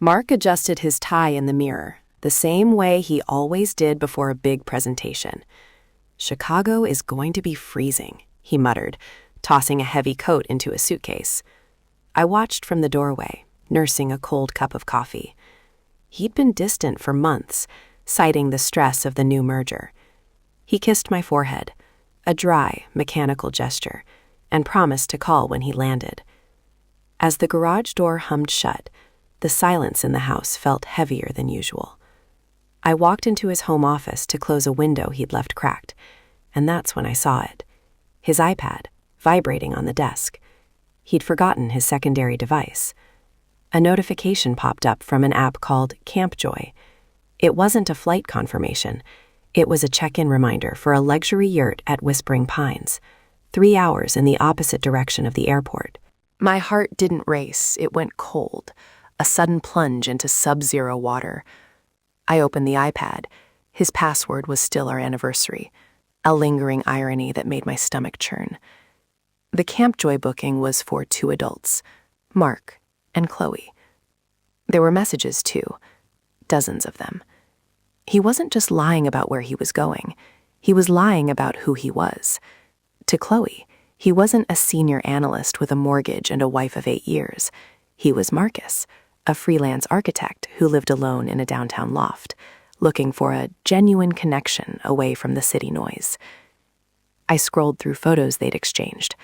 Mark adjusted his tie in the mirror, the same way he always did before a big presentation. "Chicago is going to be freezing," he muttered, tossing a heavy coat into a suitcase. I watched from the doorway, nursing a cold cup of coffee. He'd been distant for months, citing the stress of the new merger. He kissed my forehead, a dry, mechanical gesture, and promised to call when he landed. As the garage door hummed shut, the silence in the house felt heavier than usual. I walked into his home office to close a window he'd left cracked, and that's when I saw it. His iPad, vibrating on the desk. He'd forgotten his secondary device. A notification popped up from an app called CampJoy. It wasn't a flight confirmation. It was a check-in reminder for a luxury yurt at Whispering Pines, 3 hours in the opposite direction of the airport. My heart didn't race, it went cold, a sudden plunge into sub-zero water. I opened the iPad. His password was still our anniversary, a lingering irony that made my stomach churn. The CampJoy booking was for 2 adults, Mark and Chloe. There were messages, too, dozens of them. He wasn't just lying about where he was going. He was lying about who he was. To Chloe, he wasn't a senior analyst with a mortgage and a wife of 8 years. He was Marcus, a freelance architect who lived alone in a downtown loft, looking for a genuine connection away from the city noise. I scrolled through photos they'd exchanged,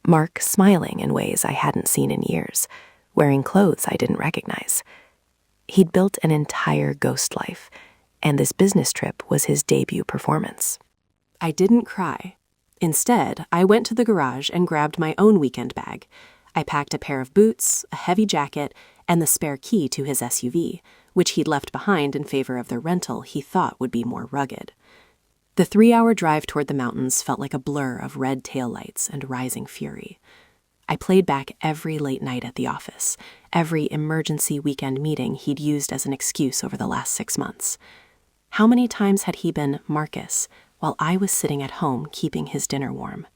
Mark smiling in ways I hadn't seen in years, wearing clothes I didn't recognize. He'd built an entire ghost life, and this business trip was his debut performance. I didn't cry. Instead, I went to the garage and grabbed my own weekend bag. I packed a pair of boots, a heavy jacket, and the spare key to his SUV, which he'd left behind in favor of the rental he thought would be more rugged. The 3-hour drive toward the mountains felt like a blur of red taillights and rising fury. I played back every late night at the office, every emergency weekend meeting he'd used as an excuse over the last 6 months. How many times had he been Marcus while I was sitting at home keeping his dinner warm?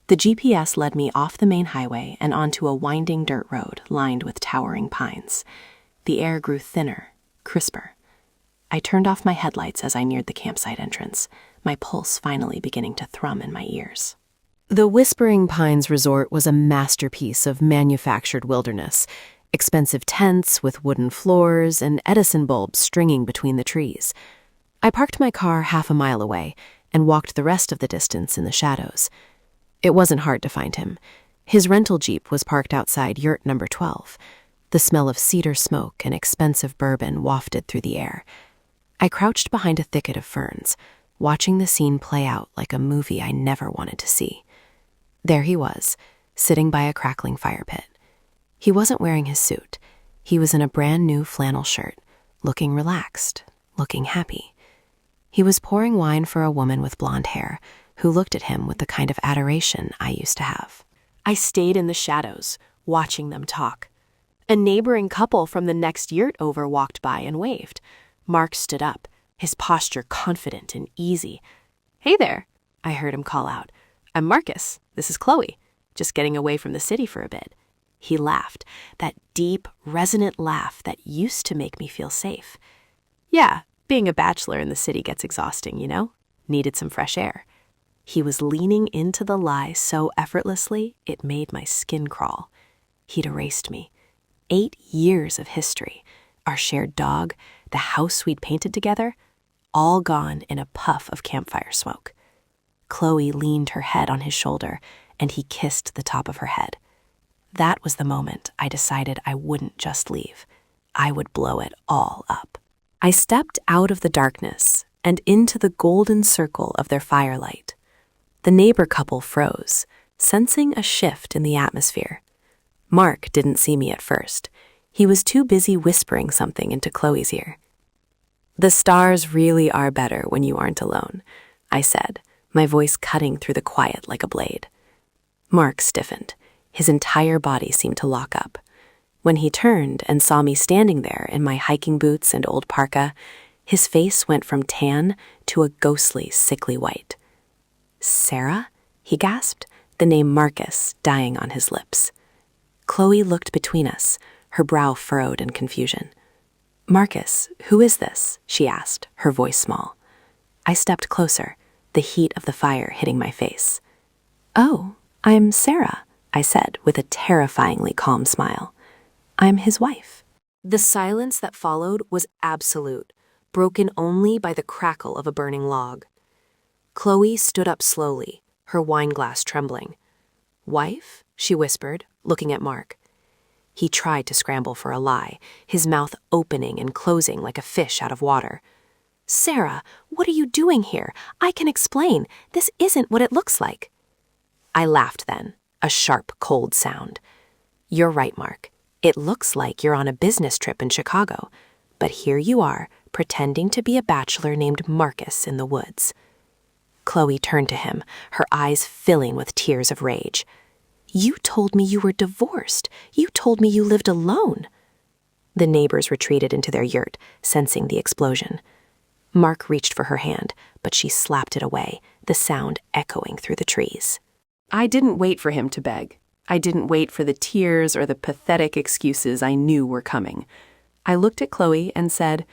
The GPS led me off the main highway and onto a winding dirt road lined with towering pines. The air grew thinner, crisper. I turned off my headlights as I neared the campsite entrance, my pulse finally beginning to thrum in my ears. The Whispering Pines Resort was a masterpiece of manufactured wilderness, expensive tents with wooden floors and Edison bulbs stringing between the trees. I parked my car half a mile away and walked the rest of the distance in the shadows. It wasn't hard to find him. His rental Jeep was parked outside yurt number 12. The smell of cedar smoke and expensive bourbon wafted through the air. I crouched behind a thicket of ferns, watching the scene play out like a movie I never wanted to see. There he was, sitting by a crackling fire pit. He wasn't wearing his suit. He was in a brand new flannel shirt, looking relaxed, looking happy. He was pouring wine for a woman with blonde hair, who looked at him with the kind of adoration I used to have. I stayed in the shadows, watching them talk. A neighboring couple from the next yurt over walked by and waved. Mark stood up, his posture confident and easy. "Hey there," I heard him call out. "I'm Marcus. This is Chloe. Just getting away from the city for a bit." He laughed, that deep, resonant laugh that used to make me feel safe. "Yeah, being a bachelor in the city gets exhausting, you know? Needed some fresh air." He was leaning into the lie so effortlessly, it made my skin crawl. He'd erased me. 8 years of history, our shared dog, the house we'd painted together, all gone in a puff of campfire smoke. Chloe leaned her head on his shoulder, and he kissed the top of her head. That was the moment I decided I wouldn't just leave. I would blow it all up. I stepped out of the darkness and into the golden circle of their firelight. The neighbor couple froze, sensing a shift in the atmosphere. Mark didn't see me at first. He was too busy whispering something into Chloe's ear. "The stars really are better when you aren't alone," I said, my voice cutting through the quiet like a blade. Mark stiffened. His entire body seemed to lock up. When he turned and saw me standing there in my hiking boots and old parka, his face went from tan to a ghostly, sickly white. "Sarah?" he gasped, the name Marcus dying on his lips. Chloe looked between us, her brow furrowed in confusion. "Marcus, who is this?" she asked, her voice small. I stepped closer, the heat of the fire hitting my face. "Oh, I'm Sarah," I said with a terrifyingly calm smile. "I'm his wife." The silence that followed was absolute, broken only by the crackle of a burning log. Chloe stood up slowly, her wineglass trembling. "Wife?" she whispered, looking at Mark. He tried to scramble for a lie, his mouth opening and closing like a fish out of water. "Sarah, what are you doing here? I can explain. This isn't what it looks like." I laughed then, a sharp, cold sound. "You're right, Mark. It looks like you're on a business trip in Chicago, but here you are, pretending to be a bachelor named Marcus in the woods." Chloe turned to him, her eyes filling with tears of rage. "You told me you were divorced. You told me you lived alone." The neighbors retreated into their yurt, sensing the explosion. Mark reached for her hand, but she slapped it away, the sound echoing through the trees. I didn't wait for him to beg. I didn't wait for the tears or the pathetic excuses I knew were coming. I looked at Chloe and said,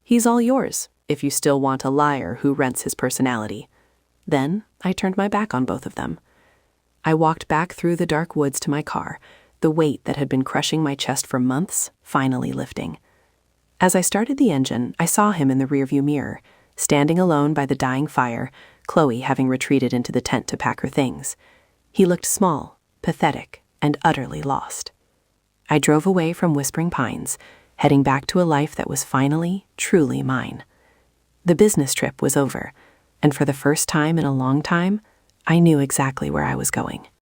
"He's all yours, if you still want a liar who rents his personality." Then I turned my back on both of them. I walked back through the dark woods to my car, the weight that had been crushing my chest for months finally lifting. As I started the engine, I saw him in the rearview mirror, standing alone by the dying fire, Chloe having retreated into the tent to pack her things. He looked small, pathetic, and utterly lost. I drove away from Whispering Pines, heading back to a life that was finally, truly mine. The business trip was over, and for the first time in a long time, I knew exactly where I was going.